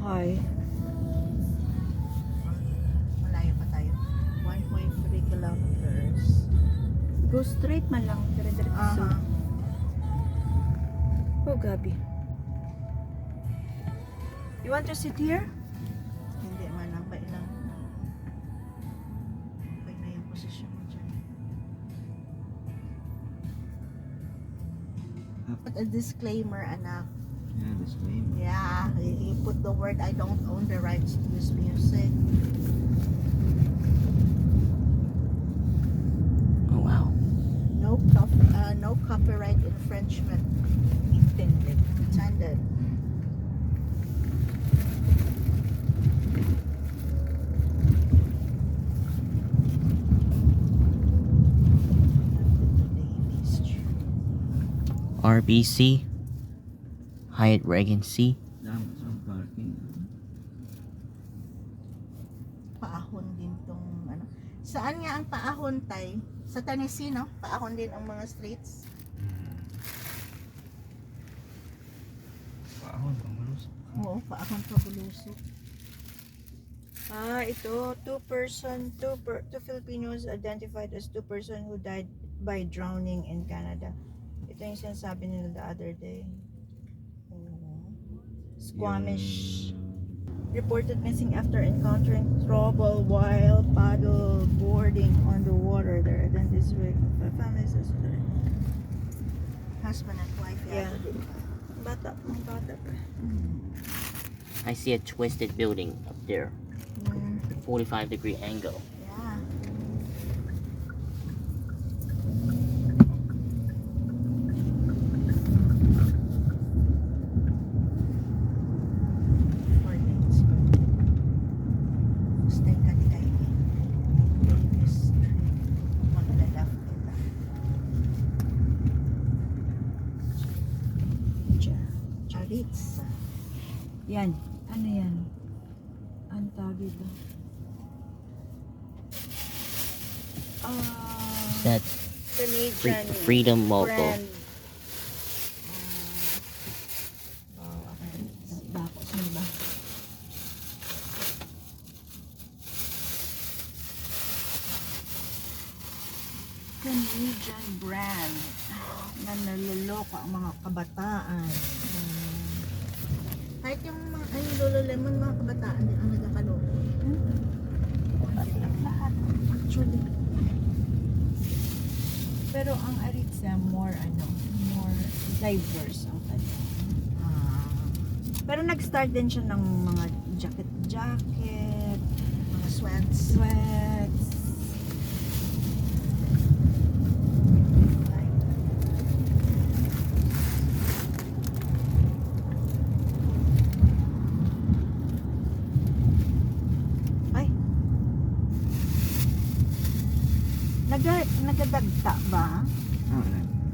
high. Malayo pa tayo. 1.3 kilometers. Go straight man lang. Dire-diretso. Oh, Gabi. You want to sit here? Hindi man ang kailang. Okay na yung posisyon mo dyan. Put a disclaimer, anak. Yeah, disclaimer. Yeah, you put the word, I don't own the rights to this music. Oh wow. No copyright infringement intended. RBC, Hyatt Regency. Dapat sa parking. Paahon din tong ano. Saan nga ang paahon, tay? Sa Tennessee, no? Paahon din ang mga streets. Paahon, pangulus. Oo, paahon pa bulusok. Ito, two Filipinos identified as two person who died by drowning in Canada. Ito yung sinasabi nila the other day. Squamish reported missing after encountering trouble while paddle boarding on the water. Their identities were families. Husband and wife. Yeah. Bata pa. I see a twisted building up there. 45-degree angle. Yeah. Stay ka di kayo. Davis Street. Maglalap kita. Charitz. Yan. Ano yan? Ang tawag dito? That Canadian Freedom Local. brand. Bako, sino ba? Canadian brand na naloloko ang mga kabataan. Kahit yung mga Lululemon, mga kabataan din ang nagkakaloko. Lahat. Actually. Pero ang Aritza more diverse ang kanya. Pero nag-start din siya ng mga jacket, Mga sweats. sweats. Ay. Nagadagta ba?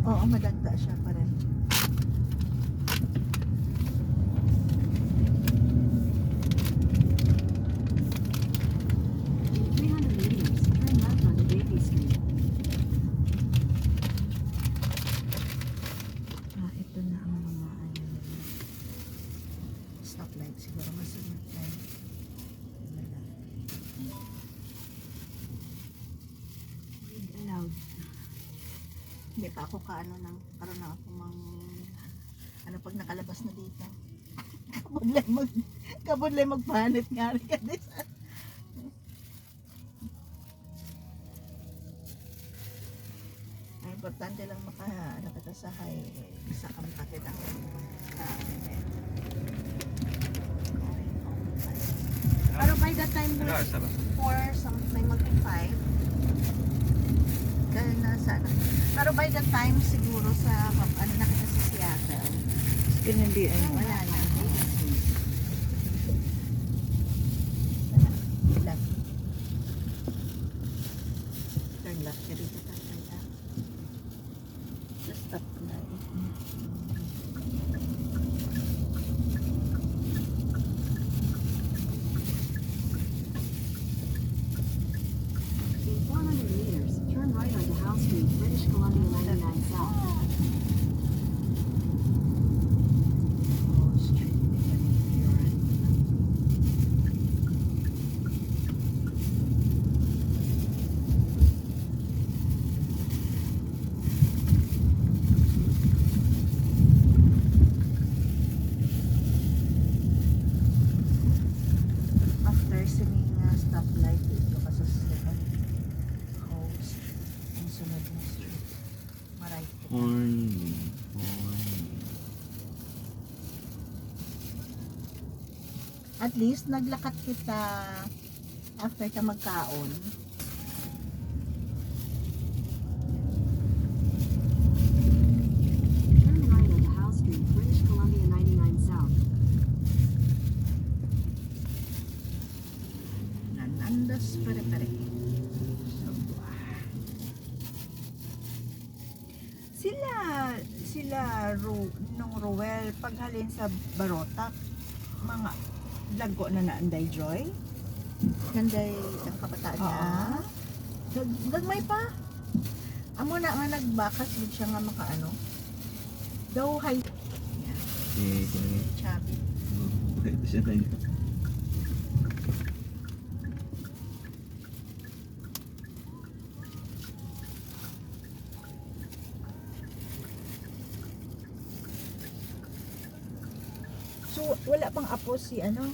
Oo, madagda siya pa rin. Ito na ang mga ano. Stoplight siguro masunod tayo. Read aloud. Hindi pa ako kaano ng karoon na ako ano pag nakalabas na dito. Kabudlay magpanit nga rin ka din. Ang importante lang ano ka sa highway. Isa kang pakit ang pero by the time mo 4 may mag-5 dahil nasa pero by the time siguro sa ano na kita sa Seattle It's gonna be wala na left turn left ka dito turn left just stop na Turn right onto House Street, British Columbia 99 South. Horny. At least naglakat kita after ka magkaon. Turn right onto House Street, British Columbia 99 South. Nanandas pare-pare. Sila nung Ruel paghalin sa Barotac, mga lago na naanday Joy. Ganday ang kabataan niya. Gagmay pa. Amo na nga nagbakas yun siya nga makaano. Daw hay chubby. Ito siya kayo. So wala pang apo si ano?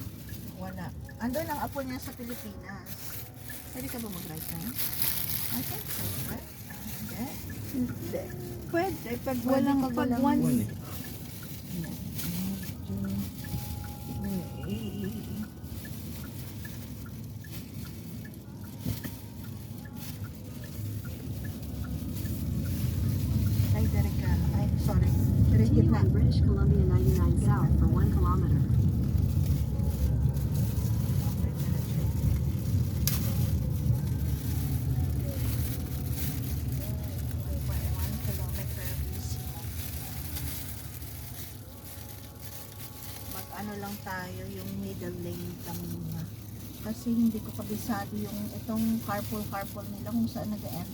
Wala. Andun ang apo niya sa Pilipinas. Pwede ka ba mag-ride na? I think so, right? Hindi. Hindi. Pwede pag Pwede walang pag pag walang- once. Ay, direct ka. Ay, sorry. Direct Continue na. on British Columbia 99 South for 1 kilometer. Mag-ano lang tayo, yung middle lane lang muna. Kasi hindi ko kabisado yung itong carpool nila kung saan nag-end.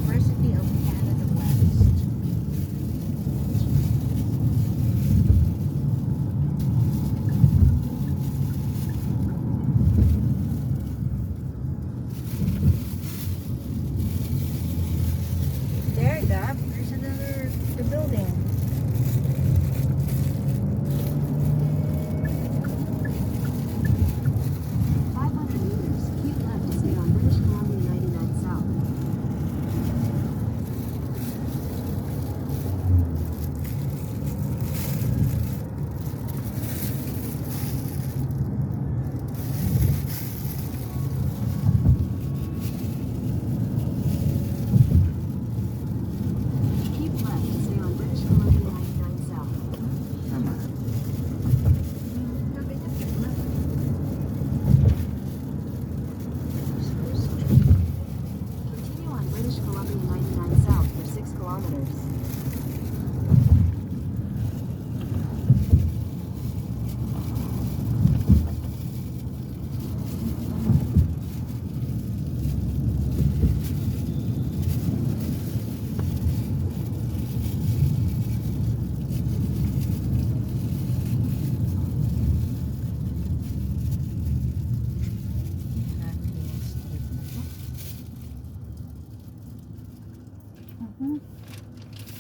University of Canada West. There, Dab. There's the building. 500 meters, keep left to stay on British Columbia 99 South. Keep left to stay on British Columbia 99 South. Tama. Continue on British Columbia 99 South for 6 kilometers.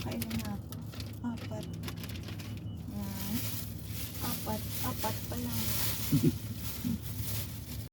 Kailan na ako? Apat. Apat pa lang.